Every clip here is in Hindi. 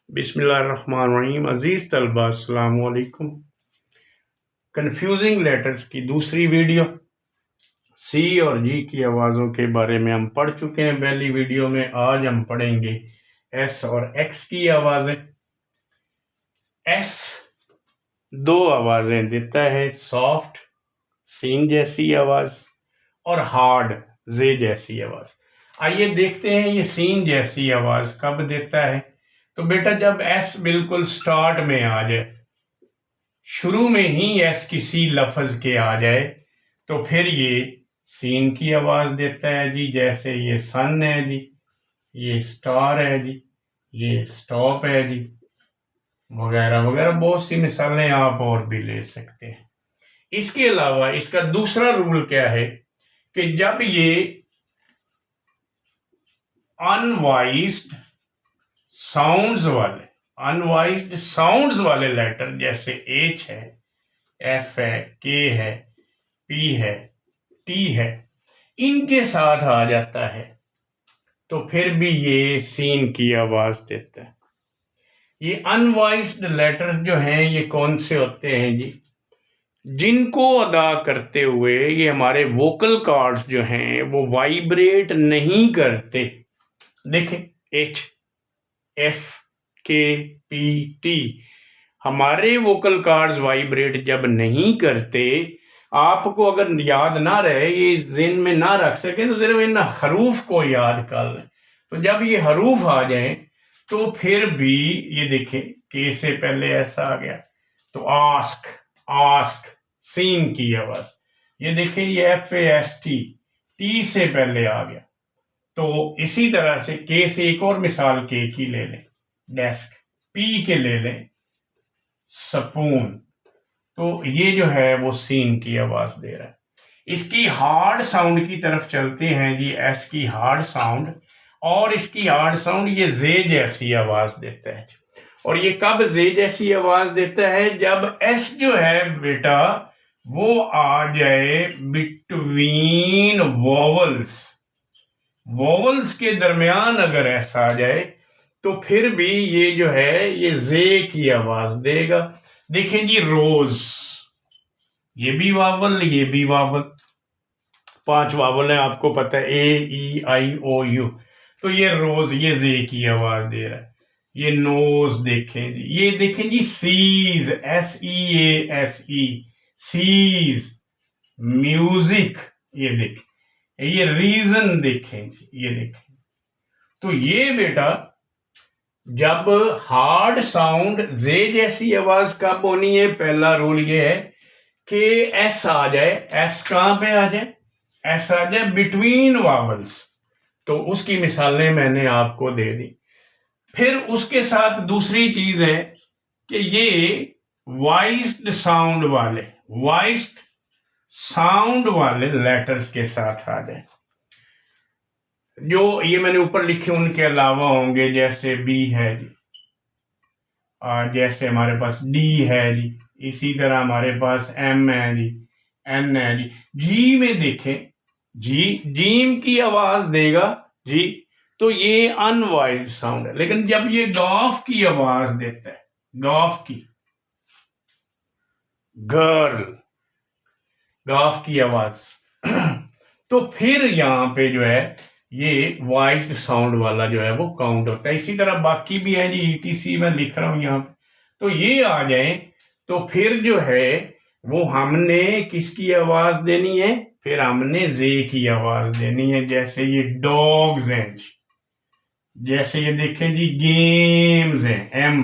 बिस्मिल्लाहिर्रहमानिर्रहीम। अज़ीज़ तलबा अस्सलामु अलैकुम। कन्फ्यूजिंग लेटर्स की दूसरी वीडियो, सी और जी की आवाज़ों के बारे में हम पढ़ चुके हैं पहली वीडियो में। आज हम पढ़ेंगे एस और एक्स की आवाज़ें। एस दो आवाज़ें देता है, सॉफ्ट सीन जैसी आवाज़ और हार्ड जे जैसी आवाज़। आइए देखते हैं ये सीन जैसी आवाज़ कब देता है। तो बेटा जब एस बिल्कुल स्टार्ट में आ जाए, शुरू में ही एस किसी लफ्ज के आ जाए, तो फिर ये सीन की आवाज देता है जी। जैसे ये सन है जी, ये स्टार है जी, ये स्टॉप है जी, वगैरह वगैरह बहुत सी मिसालें आप और भी ले सकते हैं। इसके अलावा इसका दूसरा रूल क्या है कि जब ये अनवाइज्ड साउंड्स वाले लेटर जैसे एच है, एफ है, के है, पी है, टी है, इनके साथ आ जाता है तो फिर भी ये सीन की आवाज देता है। ये अनवाइज्ड लेटर्स जो हैं ये कौन से होते हैं जी? जिनको अदा करते हुए ये हमारे वोकल कॉर्ड्स जो हैं वो वाइब्रेट नहीं करते। देखें, एच, एफ, के, पी, टी, हमारे वोकल कॉर्ड्स वाइब्रेट जब नहीं करते, आपको अगर याद ना रहे, ये ज़हन में ना रख सके, तो सिर्फ इन हरूफ को याद कर लें। तो जब ये हरूफ आ जाए तो फिर भी ये देखें, के से पहले ऐसा आ गया तो आस्क, आस्क सीन की आवाज। ये देखें, ये F A S T, T से पहले आ गया। तो इसी तरह से के से एक और मिसाल के की ले लें, डेस्क, पी के ले लें, स्पून। तो ये जो है वो सीन की आवाज दे रहा है। इसकी हार्ड साउंड की तरफ चलते हैं जी, एस की हार्ड साउंड। और इसकी हार्ड साउंड ये जे जैसी आवाज देता है। और ये कब जे जैसी आवाज देता है? जब एस जो है बेटा वो आ जाए बिटवीन वोवल्स, वोवल्स के दरमियान अगर एस आ जाए तो फिर भी ये जो है ये जे की आवाज देगा। देखें जी, रोज, ये भी वावल, ये भी वावल, 5 वावल है, आपको पता है, ए ई आई ओ यू। तो ये रोज, ये जे की आवाज दे रहा है। ये नोज देखें जी, ये देखें जी, cease, S E A S E, cease, music, ये देखें, ये रीजन देखें जी, ये देखें। तो ये बेटा जब हार्ड साउंड जे जैसी आवाज कब होनी है? पहला रूल ये है कि एस आ जाए। एस कहां पे आ जाए? एस आ जाए बिटवीन वावल्स। तो उसकी मिसालें मैंने आपको दे दी। फिर उसके साथ दूसरी चीज है कि ये वॉइस्ड साउंड वाले लेटर्स के साथ आ जाए। जो ये मैंने ऊपर लिखे उनके अलावा होंगे, जैसे बी है जी, जैसे हमारे पास डी है जी, इसी तरह हमारे पास एम है जी, एन है जी। जी में देखें, जी जीम की आवाज देगा जी, तो ये अनवाइज्ड साउंड है। लेकिन जब ये गॉफ की आवाज देता है, गॉफ की, गर्ल, गॉफ की आवाज तो फिर यहां पे जो है ये वॉइस्ड साउंड वाला जो है वो काउंट होता है। इसी तरह बाकी भी है जी, ईटीसी में लिख रहा हूं यहां पे। तो ये आ जाए तो फिर जो है वो हमने किसकी आवाज देनी है? फिर हमने जे की आवाज देनी है। जैसे ये डॉग्स हैं जी, जैसे ये देखें जी, गेम्स हैं, एम,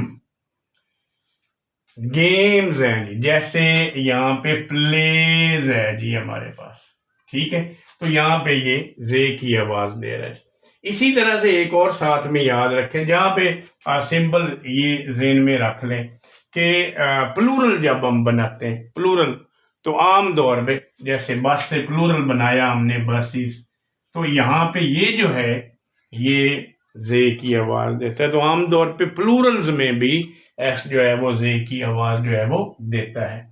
गेम्स हैं जी। जैसे यहाँ पे प्लेज है जी हमारे पास, ठीक है। तो यहाँ पे ये जे की आवाज दे रहा है। इसी तरह से एक और साथ में याद रखें, जहां पे सिंबल ये जेन में रख लें कि प्लूरल जब हम बनाते हैं, प्लूरल, तो आम तौर पे जैसे बस से प्लूरल बनाया हमने, बसेस, तो यहाँ पे ये जो है ये जे की आवाज देता है। तो आमतौर पे प्लूरल्स में भी एस जो है वो जे की आवाज जो है वो देता है।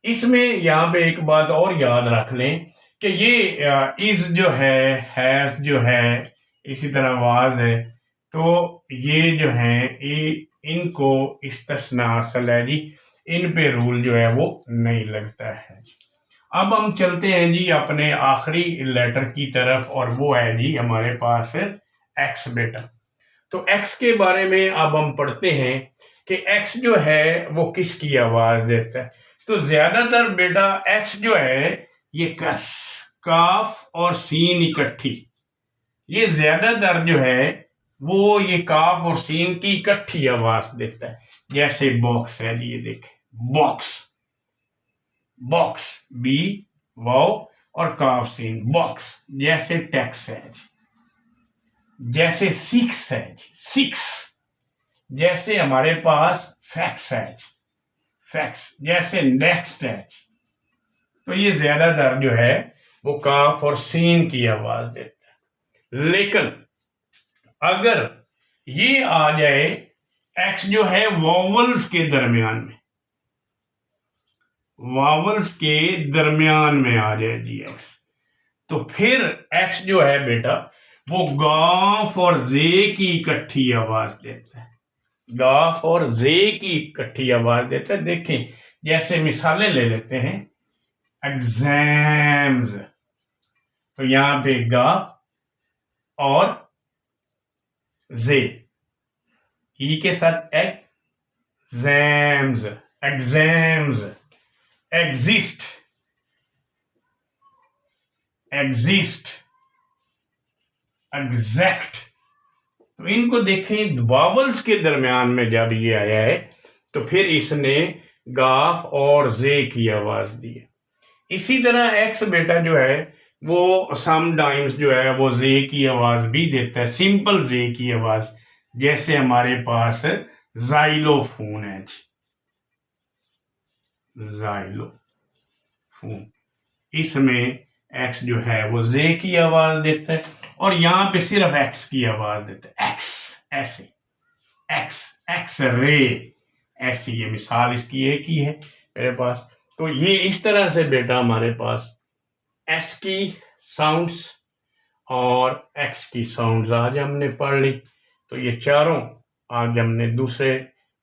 इसमें यहाँ पे एक बात और याद रख लें कि ये इज जो है, हैज जो है, इसी तरह आवाज है, तो ये जो है ये इनको इस्तिस्ना हासिल है जी, इन पे रूल जो है वो नहीं लगता है जी। अब हम चलते हैं जी अपने आखिरी लेटर की तरफ, और वो है जी हमारे पास एक्स बेटा। तो एक्स के बारे में अब हम पढ़ते हैं कि एक्स जो है वो किसकी आवाज देता है। तो ज्यादातर बेटा एक्स जो है ये कस, काफ और सीन इकट्ठी, ये ज्यादातर जो है वो ये काफ और सीन की इकट्ठी आवाज देता है। जैसे बॉक्स है जी, ये देखें बॉक्स, बॉक्स बी वाओ और काफ सीन बॉक्स। जैसे टैक्स है जी, जैसे सिक्स है जी सिक्स। जैसे हमारे पास फैक्स है जी फैक्स। जैसे नेक्स्ट है जी। तो ये ज्यादातर जो है वो काफ और सीन की आवाज देता है। लेकिन अगर ये आ जाए एक्स जो है वॉवल्स के दरमियान में, वावल्स के दरमियान में आ जाए जी एक्स, तो फिर एक्स जो है बेटा वो गाफ और जे की इकट्ठी आवाज देता है। गाफ और जे की इकट्ठी आवाज देता है। देखें जैसे मिसालें ले लेते हैं, एग्जाम्स, तो यहां पे गाफ और जे, ई के साथ exams, exams, exist, exist, exact. तो इनको देखें वावल्स के दरमियान में जब ये आया है तो फिर इसने गाफ और जे की आवाज दी है। इसी तरह एक्स बेटा जो है वो समटाइम्स जो है वो जे की आवाज भी देता है, सिंपल जे की आवाज। जैसे हमारे पास जाइलोफोन है, जाइलोफोन, इसमें एक्स जो है वो जे की आवाज देता है, और यहां पे सिर्फ एक्स की आवाज देता है। एक्स ऐसे, एक्स, एक्स रे ऐसी, ये मिसाल इसकी एक ही है मेरे पास। तो ये इस तरह से बेटा हमारे पास एस की साउंड्स और एक्स की साउंड्स आज हमने पढ़ ली। तो ये चारों आज हमने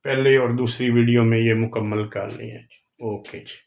पहले और दूसरी वीडियो में ये मुकम्मल कर ली है। ओके जी।